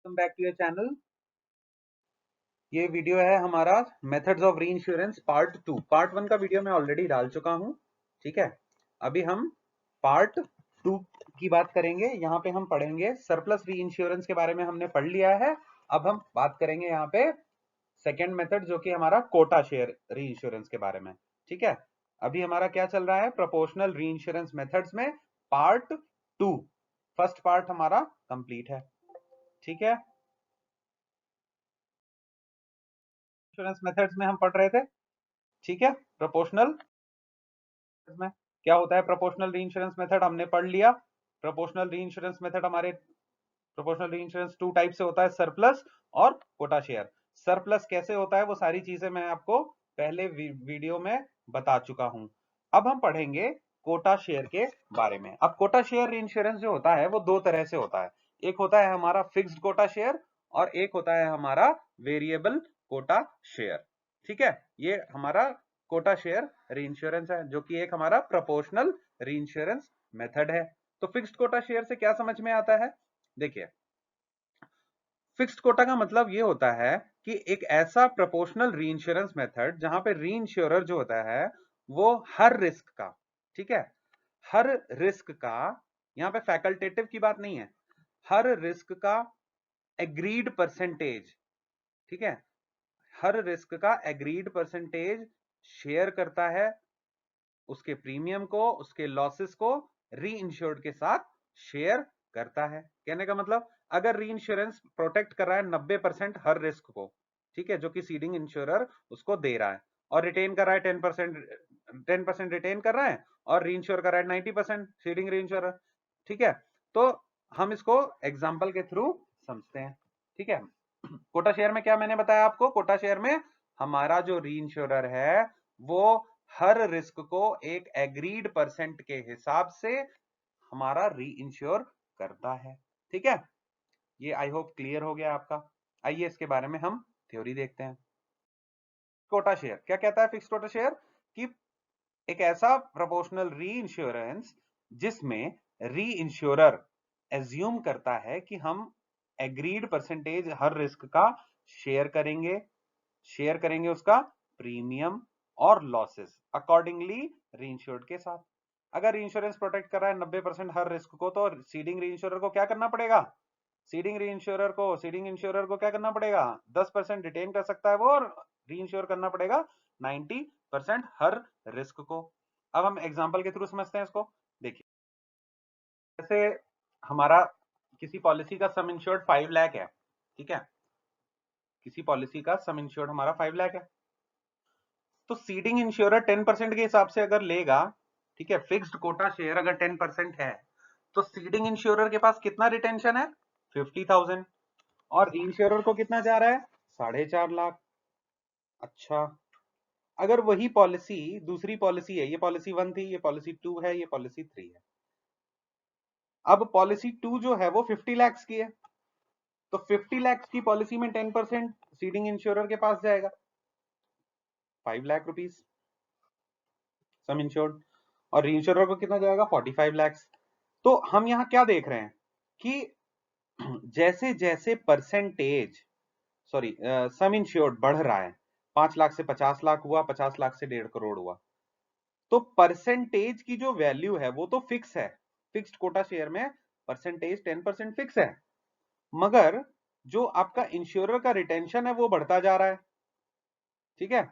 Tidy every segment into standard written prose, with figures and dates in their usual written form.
Welcome back to your channel. ये video है हमारा methods of reinsurance part 2। Part 1 का वीडियो मैं ऑलरेडी डाल चुका हूं। ठीक है, अभी हम पार्ट 2 की बात करेंगे। यहाँ पे हम पढ़ेंगे सरप्लस री इंश्योरेंस के बारे में हमने पढ़ लिया है। अब हम बात करेंगे यहाँ पे सेकेंड मेथड जो कि हमारा कोटा शेयर री इंश्योरेंस के बारे में। ठीक है, अभी हमारा क्या चल रहा है, प्रोपोर्शनल री इंश्योरेंस मेथड्स में पार्ट 2। फर्स्ट पार्ट हमारा कंप्लीट है। ठीक है, इंश्योरेंस मेथड्स में हम पढ़ रहे थे। ठीक है, प्रोपोर्शनल में क्या होता है, प्रोपोर्शनल री इंश्योरेंस मेथड हमने पढ़ लिया। प्रोपोर्शनल री इंश्योरेंस मेथड हमारे प्रोपोर्शनल री इंश्योरेंस 2 टाइप से होता है, सरप्लस और कोटा शेयर। सरप्लस कैसे होता है वो सारी चीजें मैं आपको पहले वीडियो में बता चुका हूं। अब हम पढ़ेंगे कोटा शेयर के बारे में। अब कोटा शेयर इंश्योरेंस जो होता है वो दो तरह से होता है। एक होता है हमारा फिक्स्ड कोटा शेयर और एक होता है हमारा वेरिएबल कोटा शेयर। ठीक है, ये हमारा कोटा शेयर री इंश्योरेंस है जो कि एक हमारा प्रोपोर्शनल री इंश्योरेंस मेथड है। तो फिक्स्ड कोटा शेयर से क्या समझ में आता है, देखिए फिक्स्ड कोटा का मतलब ये होता है कि एक ऐसा प्रोपोर्शनल री इंश्योरेंस मेथड जहां पे री इंश्योरर जो होता है वो हर रिस्क का, ठीक है, हर रिस्क का, यहां पे फैकल्टेटिव की बात नहीं है, हर रिस्क का एग्रीड परसेंटेज, ठीक है, हर रिस्क का एग्रीड परसेंटेज शेयर करता है, उसके प्रीमियम को, उसके लॉसेस को री इंश्योर्ड के साथ शेयर करता है। कहने का मतलब अगर री इंश्योरेंस प्रोटेक्ट कर रहा है 90% हर रिस्क को, ठीक है, जो कि सीडिंग इंश्योरर उसको दे रहा है, और रिटेन कर रहा है 10% रिटेन कर रहा है और री इंश्योर कर रहा है 90% सीडिंग री इंश्योरर। ठीक है, तो हम इसको एग्जाम्पल के थ्रू समझते हैं। ठीक है, कोटा शेयर में क्या मैंने बताया आपको, कोटा शेयर में हमारा जो री इंश्योरर है वो हर रिस्क को एक एग्रीड परसेंट के हिसाब से हमारा री इंश्योर करता है। ठीक है, ये आई होप क्लियर हो गया आपका। आइए इसके बारे में हम थ्योरी देखते हैं। कोटा शेयर क्या कहता है, फिक्स कोटा शेयर कि एक ऐसा प्रोपोर्शनल री इंश्योरेंस जिसमें री इंश्योरर एज्यूम करता है कि हम एग्रीड परसेंटेज हर रिस्क का शेयर करेंगे, शेयर करेंगे उसका प्रीमियम और लॉसेस अकॉर्डिंगली री इंश्योर्ड के साथ। अगर इंश्योरेंस प्रोटेक्ट कर रहा है 90% हर रिस्क को, तो सीडिंग री इंश्योरर को क्या करना पड़ेगा, सीडिंग इंश्योरर को क्या करना पड़ेगा, 10% रिटेन कर सकता है वो और री इंश्योर करना पड़ेगा 90% हर रिस्क को। अब हम एग्जांपल के थ्रू समझते हैं इसको। देखिए जैसे हमारा किसी पॉलिसी का सम इंश्योर्ड 5 लाख है, ठीक है, किसी पॉलिसी का सम इंश्योर्ड हमारा 5 लाख है, तो सीडिंग इंश्योरर 10% के हिसाब से अगर लेगा, ठीक है, फिक्स्ड कोटा शेयर अगर 10% है तो सीडिंग इंश्योरर के पास कितना रिटेंशन है, 50,000, और इंश्योरर को कितना जा रहा है, 4.5 लाख। अच्छा, अगर वही पॉलिसी दूसरी पॉलिसी है, ये पॉलिसी 1 थी, ये पॉलिसी 2 है, ये पॉलिसी 3 है, अब पॉलिसी 2 जो है वो 50 लाख की है, तो 50 लाख की पॉलिसी में 10% सीडिंग इंश्योरर के पास जाएगा 5 लाख रुपीस सम इंश्योर्ड, और री इंश्योरर को कितना जाएगा 45 लाख। तो हम यहां क्या देख रहे हैं कि जैसे जैसे परसेंटेज, सॉरी, सम इंश्योर्ड बढ़ रहा है, 5 लाख से 50 लाख हुआ, 50 लाख से 1.5 करोड़ हुआ, तो परसेंटेज की जो वैल्यू है वो तो फिक्स है, फिक्स्ड कोटा शेयर में परसेंटेज 10% फिक्स है, मगर जो आपका इंश्योरर का रिटेंशन है वो बढ़ता जा रहा है। ठीक है,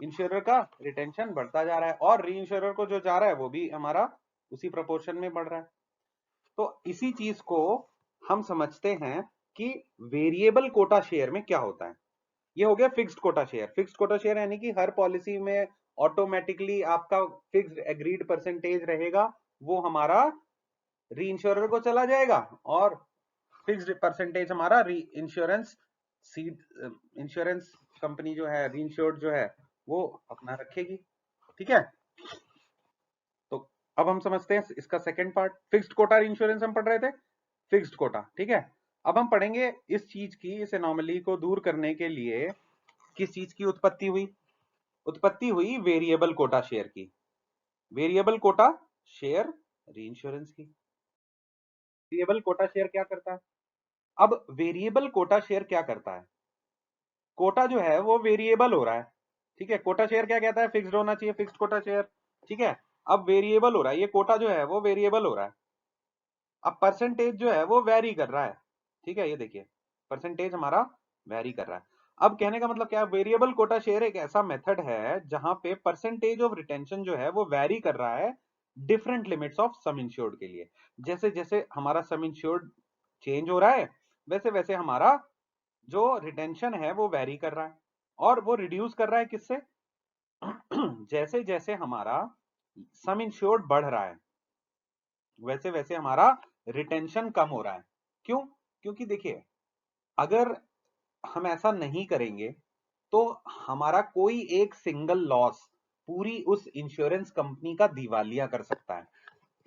इंश्योरर का रिटेंशन बढ़ता जा रहा है और री इंश्योरर को जो जा रहा है वो भी हमारा उसी प्रोपोर्शन में बढ़ रहा है। तो इसी चीज को हम समझते हैं कि वेरिएबल कोटा शेयर में क्या होता है। ये हो गया fixed quota share. Fixed quota share यानी कि हर पॉलिसी में ऑटोमेटिकली आपका फिक्स्ड एग्रीड परसेंटेज रहेगा, वो हमारा री इंश्योरर को चला जाएगा और फिक्स्ड परसेंटेज हमारा री इंश्योरेंस इंश्योरेंस कंपनी जो है, री इंश्योर्ड जो है, वो अपना रखेगी। ठीक है, तो अब हम समझते हैं इसका second part. Fixed quota insurance हम पढ़ रहे थे, फिक्स्ड कोटा। ठीक है, अब हम पढ़ेंगे इस चीज की, इस एनोमली को दूर करने के लिए किस चीज की उत्पत्ति हुई, उत्पत्ति हुई वेरिएबल कोटा शेयर की, वेरिएबल कोटा शेयर री इंश्योरेंस की। वेरिएबल कोटा शेयर क्या करता है, अब वेरिएबल कोटा शेयर क्या करता है, कोटा जो है वो वेरिएबल हो रहा है, ठीक है। कोटा शेयर क्या कहता है, फिक्स्ड होना चाहिए, फिक्स्ड कोटा शेयर, ठीक है। अब वेरिएबल हो रहा है, ये कोटा जो है वो वेरिएबल हो रहा है। अब परसेंटेज जो है वो वेरी कर रहा है, ठीक है। ये देखिए परसेंटेज हमारा वेरी कर रहा है। अब कहने का मतलब क्या है, वेरिएबल कोटा शेयर एक ऐसा मेथड है जहां पे परसेंटेज ऑफ रिटेंशन जो है वो वेरी कर रहा है different limits of some insured के लिए। जैसे जैसे हमारा सम इंश्योर्ड चेंज हो रहा है वैसे वैसे हमारा जो रिटेंशन है वो वेरी कर रहा है, और वो रिड्यूस कर रहा है किससे, जैसे जैसे हमारा सम इंश्योर्ड बढ़ रहा है वैसे वैसे हमारा रिटेंशन कम हो रहा है। क्यों, क्योंकि देखिए अगर हम ऐसा नहीं करेंगे तो हमारा कोई एक सिंगल लॉस पूरी उस इंश्योरेंस कंपनी का दिवालिया कर सकता है।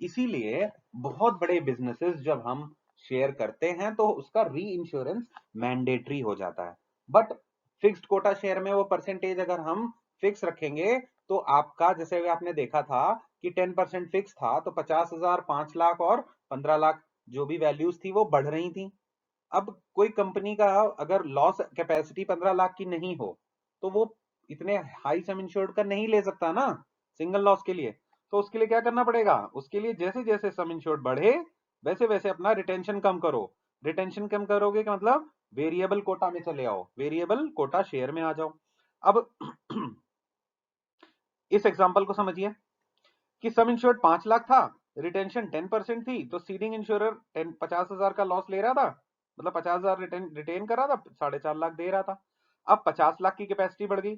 इसीलिए बहुत बड़े बिजनेसेस जब हम शेयर करते हैं तो उसका री इंश्योरेंस मैंडेटरी हो जाता है। बट फिक्स्ड कोटा शेयर में वो परसेंटेज अगर हम फिक्स रखेंगे तो आपका, जैसे आपने देखा था कि 10% फिक्स था तो 50,000, 5 लाख और 15 लाख जो भी वैल्यूज थी वो बढ़ रही थी। अब कोई कंपनी का अगर लॉस कैपेसिटी 15 लाख की नहीं हो तो वो इतने हाई सम इंश्योर्ड का नहीं ले सकता ना सिंगल लॉस के लिए। तो उसके लिए क्या करना पड़ेगा, उसके लिए जैसे जैसे सम इंश्योर्ड बढ़े वैसे वैसे अपना रिटेंशन कम करो। रिटेंशन कम करोगे कि मतलब वेरिएबल कोटा में चले आओ, वेरिएबल कोटा शेयर में आ जाओ। अब इस एग्जांपल को समझिए कि सम इंश्योर्ड 5 लाख था, रिटेंशन 10% थी, तो सीडिंग इंश्योरर 50,000 का लॉस ले रहा था, मतलब 50,000 रिटेन कर रहा था, 4.5 लाख दे रहा था। अब 50 लाख की कैपेसिटी बढ़ गई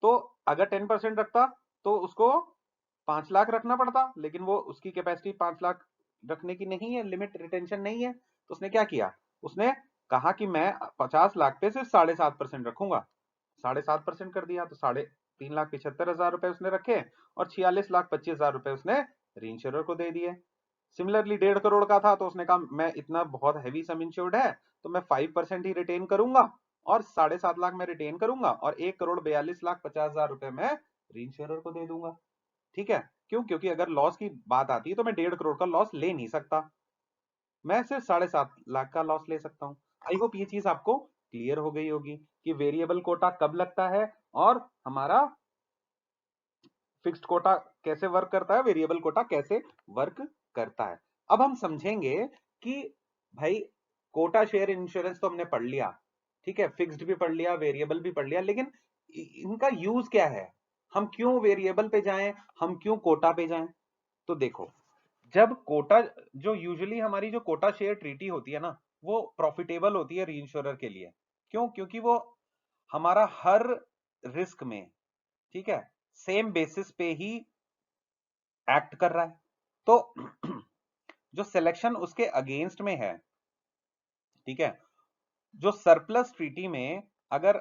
तो अगर 10% रखता तो उसको 5 लाख रखना पड़ता, लेकिन वो उसकी कैपेसिटी 5 लाख रखने की नहीं है, लिमिट रिटेंशन नहीं है। तो उसने क्या किया, उसने कहा कि मैं 50 लाख पे सिर्फ 7.5% रखूंगा, 7.5% कर दिया तो 3,75,000 रुपए उसने रखे और 46,25,000 रुपए उसने रीइंश्योरर को दे दिए। सिमिलरली 1.5 करोड़ का था तो उसने कहा मैं इतना बहुत हैवी सम इंश्योर्ड है तो मैं 5% ही रिटेन करूंगा और 7.5 लाख में रिटेन करूंगा और 1,42,50,000 रुपए मैं रीइंश्योरर को दे दूंगा, ठीक है। क्यों, क्योंकि अगर लॉस की बात आती है तो मैं 1.5 करोड़ का लॉस ले नहीं सकता, मैं सिर्फ 7.5 लाख का लॉस ले सकता हूं। आई होप ये चीज आपको क्लियर हो गई होगी कि वेरिएबल कोटा कब लगता है और हमारा फिक्स्ड कोटा कैसे वर्क करता है, वेरिएबल कोटा कैसे वर्क करता है। अब हम समझेंगे कि भाई कोटा शेयर इंश्योरेंस तो हमने पढ़ लिया, ठीक है, फिक्स्ड भी पढ़ लिया, वेरिएबल भी पढ़ लिया, लेकिन इनका यूज क्या है, हम क्यों वेरिएबल पे जाएं, हम क्यों कोटा पे जाएं। तो देखो जब कोटा, जो यूजुअली हमारी जो कोटा शेयर ट्रीटी होती है ना वो प्रॉफिटेबल होती है री इंश्योरर के लिए। क्यों, क्योंकि वो हमारा हर रिस्क में, ठीक है, सेम बेसिस पे ही एक्ट कर रहा है। तो जो सिलेक्शन उसके अगेंस्ट में है, ठीक है, जो सरप्लस ट्रीटी में अगर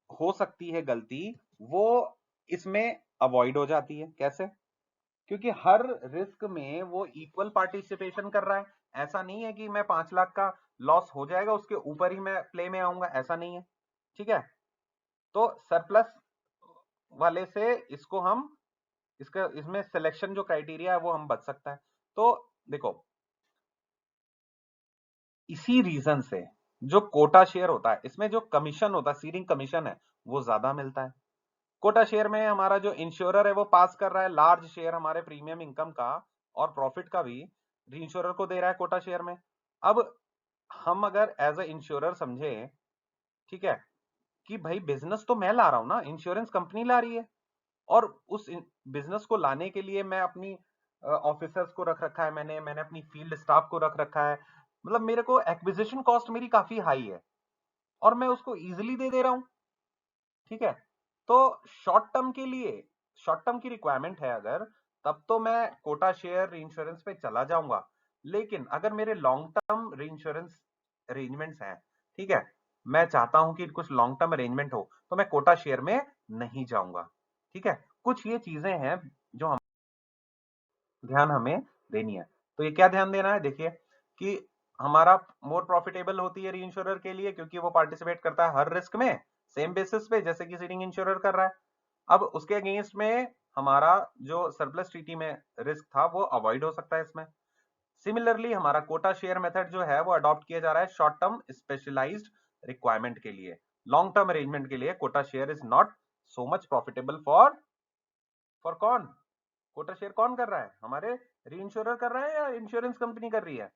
हो सकती है गलती वो इसमें अवॉइड हो जाती है। कैसे, क्योंकि हर रिस्क में वो इक्वल पार्टिसिपेशन कर रहा है। ऐसा नहीं है कि मैं 5 लाख का लॉस हो जाएगा उसके ऊपर ही मैं प्ले में आऊंगा, ऐसा नहीं है, ठीक है। तो सरप्लस वाले से इसको हम, इसका इसमें सिलेक्शन जो क्राइटेरिया है वो हम बच सकता है। तो देखो इसी रीजन से जो कोटा शेयर होता है इसमें जो कमीशन होता है, सीडिंग कमीशन है, वो ज्यादा मिलता है। कोटा शेयर में हमारा जो इंश्योरर है वो पास कर रहा है लार्ज शेयर हमारे प्रीमियम इनकम का और प्रॉफिट का भी रीइंश्योरर को दे रहा है कोटा शेयर में। अब हम अगर एज अ इंश्योरर समझे, ठीक है, कि भाई बिजनेस तो मैं ला रहा हूं ना, इंश्योरेंस कंपनी ला रही है, और उस बिजनेस को लाने के लिए मैं अपनी ऑफिसर्स को रख रखा है, मैंने मैंने अपनी फील्ड स्टाफ को रख रखा है, मतलब मेरे को एक्विजिशन कॉस्ट मेरी काफी हाई है और मैं उसको इजिली दे दे रहा हूं, ठीक है। तो शॉर्ट टर्म के लिए, शॉर्ट टर्म की रिक्वायरमेंट है अगर, तब तो मैं कोटा शेयर इंश्योरेंस पे चला जाऊंगा। लेकिन अगर मेरे लॉन्ग टर्म इंश्योरेंस अरेंजमेंट्स हैं, ठीक है, मैं चाहता हूं कि कुछ लॉन्ग टर्म अरेंजमेंट हो तो मैं कोटा शेयर में नहीं जाऊंगा, ठीक है। कुछ ये चीजें हैं जो हम ध्यान हमें देनी है। तो ये क्या ध्यान देना है, देखिए कि हमारा मोर प्रॉफिटेबल होती है री इंश्योरर के लिए क्योंकि वो पार्टिसिपेट करता है हर रिस्क में सेम बेसिस पे जैसे कि सीडिंग इंश्योरर कर रहा है। अब उसके अगेंस्ट में हमारा जो सरप्लस ट्रीटी में रिस्क था वो अवॉइड हो सकता है इसमें। सिमिलरली हमारा कोटा शेयर मेथड जो है वो अडॉप्ट किया जा रहा है शॉर्ट टर्म स्पेशलाइज्ड रिक्वायरमेंट के लिए। लॉन्ग टर्म अरेंजमेंट के लिए quota share is not so much profitable for कौन? कोटा शेयर कौन कर रहा है? हमारे री इंश्योरर कर रहा है या इंश्योरेंस कंपनी कर रही है?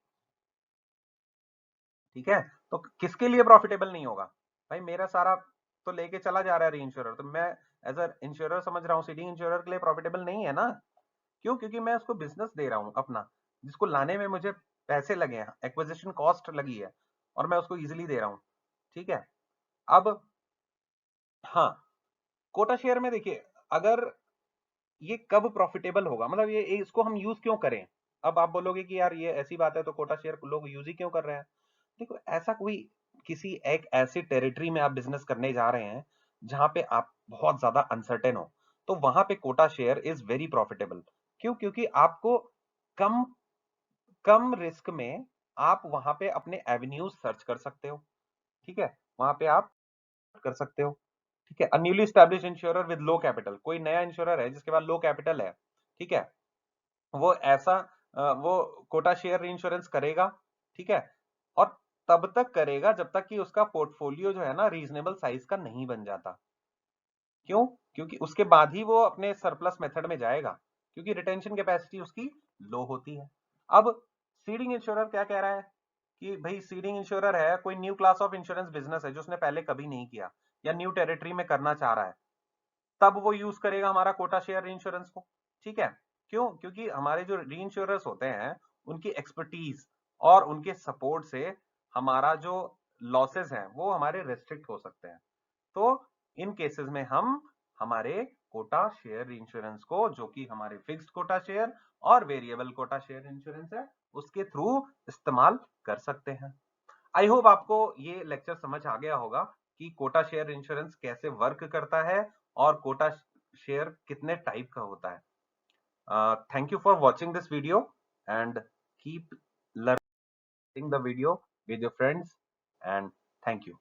ठीक है, तो किसके लिए प्रॉफिटेबल नहीं होगा? भाई मेरा सारा तो लेके चला जा रहा है री इंश्योरर, तो मैं एज अ इंश्योरर समझ रहा हूँ सीडिंग इंश्योरर के लिए प्रॉफिटेबल नहीं है ना। क्यों? क्योंकि मैं उसको बिजनेस दे रहा हूँ अपना, जिसको लाने में मुझे पैसे लगे हैं, एक्विजिशन कॉस्ट लगी है, और मैं उसको इजिली दे रहा हूँ। ठीक है, अब हाँ, कोटा शेयर में देखिए, अगर ये कब प्रॉफिटेबल होगा, मतलब ये इसको हम यूज क्यों करें? अब आप बोलोगे कि यार ये ऐसी बात है तो कोटा शेयर लोग यूज ही क्यों कर रहे हैं? देखो, ऐसा कोई किसी एक ऐसी टेरिटरी में आप बिजनेस करने जा रहे हैं जहां पे आप बहुत ज्यादा अनसर्टेन हो, तो वहां पे quota share is very profitable. क्यों? क्योंकि आपको कम कम रिस्क में आप वहां पे अपने एवेन्यूज सर्च कर सकते हो। ठीक है, वहां पे आप कर सकते हो। ठीक है, newly establish insurer with low capital, कोई नया इंश्योरर है जिसके पास लो कैपिटल है, ठीक है, वो ऐसा वो कोटा शेयर इंश्योरेंस करेगा। ठीक है, और तब तक करेगा जब तक कि उसका पोर्टफोलियो जो है ना रीजनेबल साइज का नहीं बन जाता। क्यों? क्योंकि उसके बाद ही वो अपने सरप्लस मेथड में जाएगा, क्योंकि रिटेंशन कैपेसिटी उसकी लो होती है। अब सीडिंग इंश्योरर क्या कह रहा है कि भाई सीडिंग इंश्योरर है, कोई new class of insurance business है जो उसने पहले कभी नहीं किया या न्यू टेरिटरी में करना चाह रहा है, तब वो यूज करेगा हमारा कोटा शेयर इंश्योरेंस को। ठीक है, क्यों? क्योंकि हमारे जो री इंश्योरर्स होते हैं उनकी एक्सपर्टीज और उनके सपोर्ट से हमारा जो लॉसेस हैं वो हमारे रेस्ट्रिक्ट हो सकते हैं। तो इन केसेस में हम हमारे कोटा शेयर इंश्योरेंस को, जो कि हमारे फिक्स्ड कोटा शेयर और वेरिएबल कोटा शेयर इंश्योरेंस है, उसके थ्रू इस्तेमाल कर सकते हैं। आई होप आपको ये लेक्चर समझ आ गया होगा कि कोटा शेयर इंश्योरेंस कैसे वर्क करता है और कोटा शेयर कितने टाइप का होता है। Thank you for watching this video and keep learning the video with your friends and thank you.